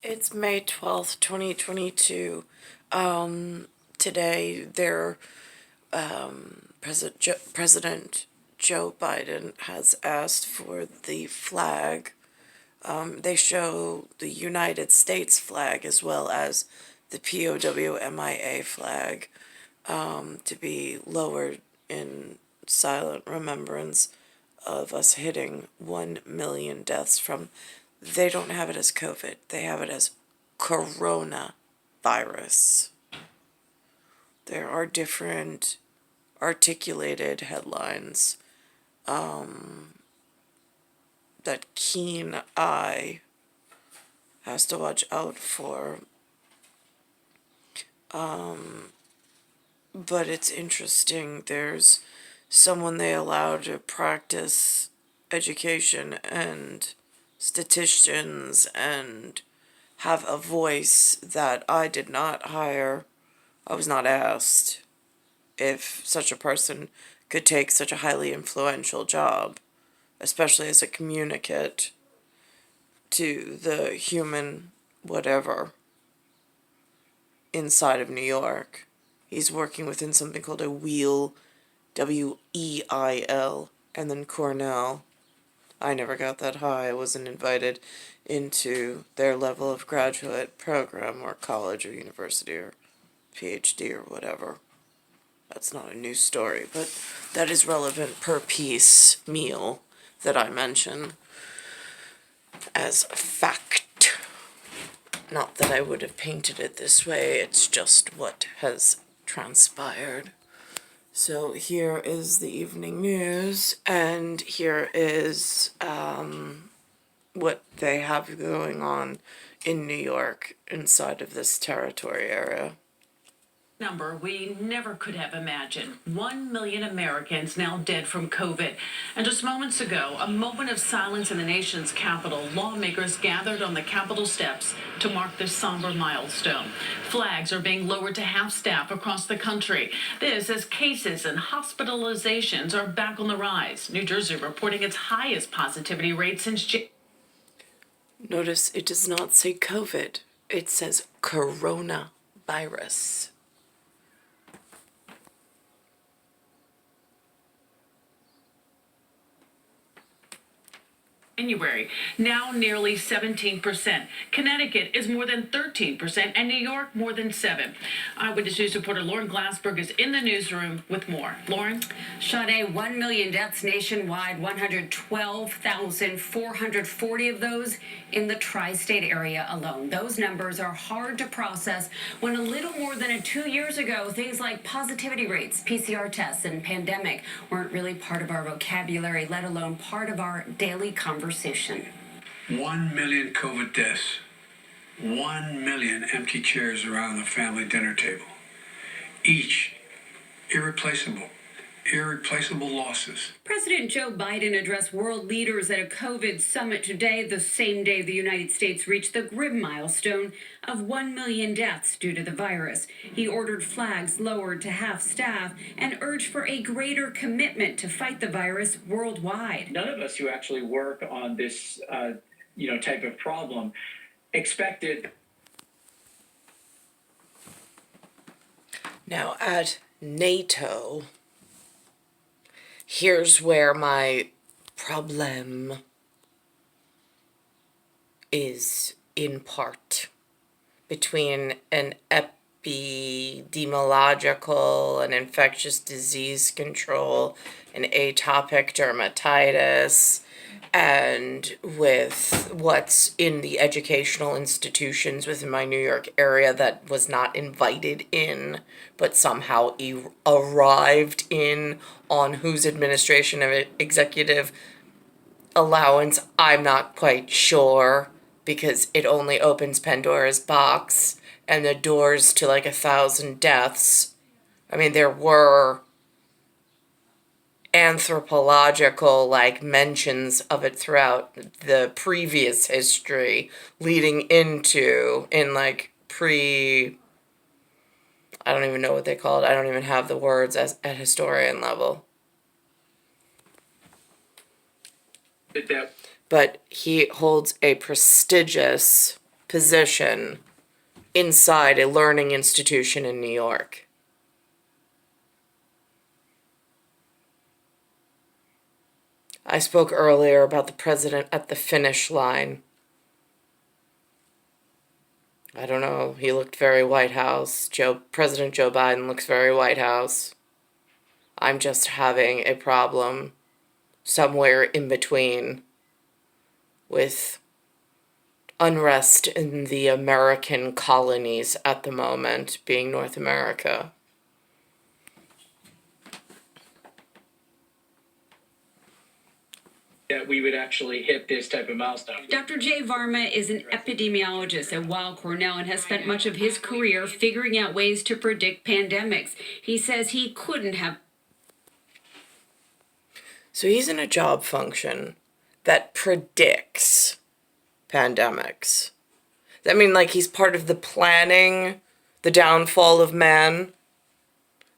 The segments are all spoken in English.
It's May 12th, 2022. Today, President Joe Biden has asked for the flag. They show the United States flag as well as the POWMIA flag to be lowered in silent remembrance of us hitting 1 million deaths from, they don't have it as COVID, they have it as coronavirus. There are different articulated headlines that keen eye has to watch out for. But it's interesting. There's someone they allow to practice education and statisticians and have a voice that I did not hire. I was not asked if such a person could take such a highly influential job, especially as a communicant to the human whatever inside of New York. He's working within something called a wheel, WEIL, and then Cornell. I never got that high. I wasn't invited into their level of graduate program or college or university or PhD or whatever. That's not a new story, but that is relevant per piece meal that I mention as fact. Not that I would have painted it this way, it's just what has transpired. So here is the evening news, and here is what they have going on in New York inside of this territory area. Number we never could have imagined. 1 million Americans now dead from COVID. And just moments ago, a moment of silence in the nation's capital. Lawmakers gathered on the Capitol steps to mark this somber milestone. Flags are being lowered to half staff across the country. This as cases and hospitalizations are back on the rise. New Jersey reporting its highest positivity rate since Notice it does not say COVID. It says coronavirus. January, now nearly 17%. Connecticut is more than 13%, and New York more than 7%. Eyewitness News reporter Lauren Glassberg is in the newsroom with more. Lauren? Sade, 1 million deaths nationwide, 112,440 of those in the tri-state area alone. Those numbers are hard to process when a little more than 2 years ago, things like positivity rates, PCR tests, and pandemic weren't really part of our vocabulary, let alone part of our daily conversation. 1 million COVID deaths. 1 million empty chairs around the family dinner table. Each irreplaceable losses. President Joe Biden addressed world leaders at a COVID summit today, the same day the United States reached the grim milestone of 1 million deaths due to the virus. He ordered flags lowered to half staff and urged for a greater commitment to fight the virus worldwide. None of us who actually work on this, type of problem expected. Now at NATO, here's where my problem is in part between an epidemiological and infectious disease control and atopic dermatitis, and with what's in the educational institutions within my New York area that was not invited in, but somehow arrived in on whose administration of executive allowance, I'm not quite sure, because it only opens Pandora's box and the doors to like 1,000 deaths. I mean, there were anthropological mentions of it throughout the previous history leading into in I don't even know what they call it. I don't even have the words as at historian level. But he holds a prestigious position inside a learning institution in New York. I spoke earlier about the president at the finish line. I don't know, he looked very White House. President Joe Biden looks very White House. I'm just having a problem somewhere in between with unrest in the American colonies at the moment, being North America. That we would actually hit this type of milestone. Dr. Jay Varma is an epidemiologist at Weill Cornell and has spent much of his career figuring out ways to predict pandemics. He says he couldn't have. So he's in a job function that predicts pandemics. I mean, like, he's part of the planning, the downfall of man,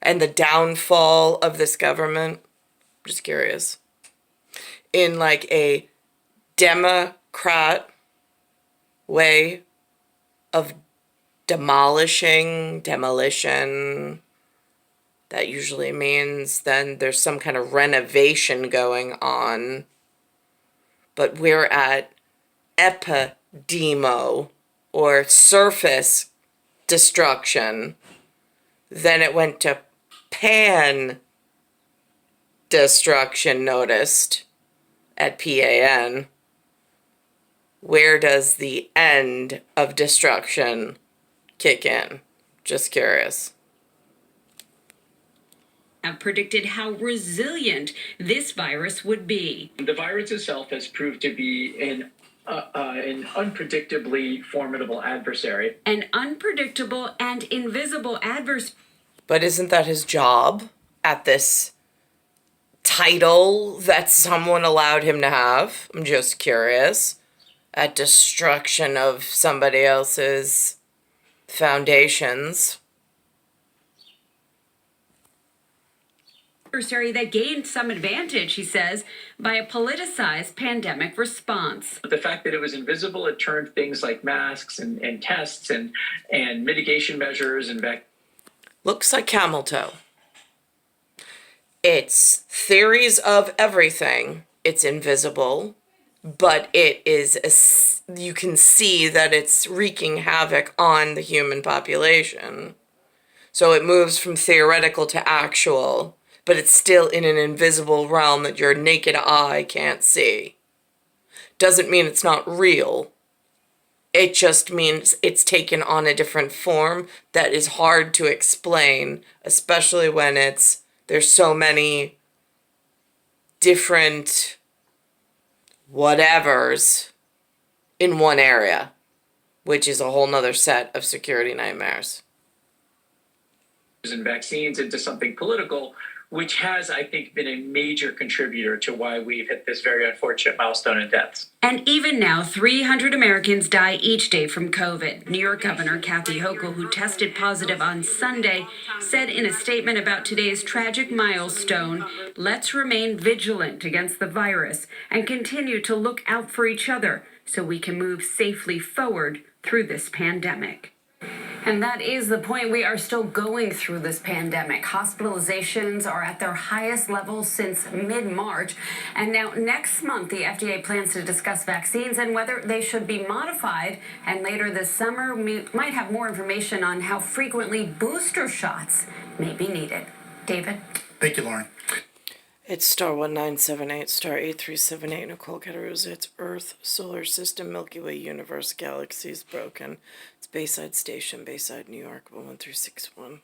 and the downfall of this government. I'm just curious. In like a Democrat way of demolition, that usually means then there's some kind of renovation going on. But we're at epidemo, or surface destruction. Then it went to pan destruction, noticed, at PAN. Where does the end of destruction kick in? Just curious. Have predicted how resilient this virus would be. The virus itself has proved to be an unpredictably formidable adversary. An unpredictable and invisible adversary. But isn't that his job at this title that someone allowed him to have? I'm just curious. At destruction of somebody else's foundations. That gained some advantage, he says, by a politicized pandemic response. The fact that it was invisible, it turned things like masks and tests and mitigation measures and Looks like camel toe. It's theories of everything. It's invisible, but it is, you can see that it's wreaking havoc on the human population. So it moves from theoretical to actual, but it's still in an invisible realm that your naked eye can't see. Doesn't mean it's not real. It just means it's taken on a different form that is hard to explain, especially when there's so many different whatevers in one area, which is a whole nother set of security nightmares. and vaccines into something political, which has, I think, been a major contributor to why we've hit this very unfortunate milestone in deaths. And even now, 300 Americans die each day from COVID. New York Governor Kathy Hochul, who tested positive on Sunday, said in a statement about today's tragic milestone, "Let's remain vigilant against the virus and continue to look out for each other so we can move safely forward through this pandemic." And that is the point. We are still going through this pandemic. Hospitalizations are at their highest level since mid-March. And now next month, the FDA plans to discuss vaccines and whether they should be modified. And later this summer, we might have more information on how frequently booster shots may be needed. David? Thank you, Lauren. It's star 1978, star 8378, Nicole, Cattaruzza. It's Earth, Solar System, Milky Way, Universe, Galaxies, Broken. It's Bayside Station, Bayside, New York, 11361.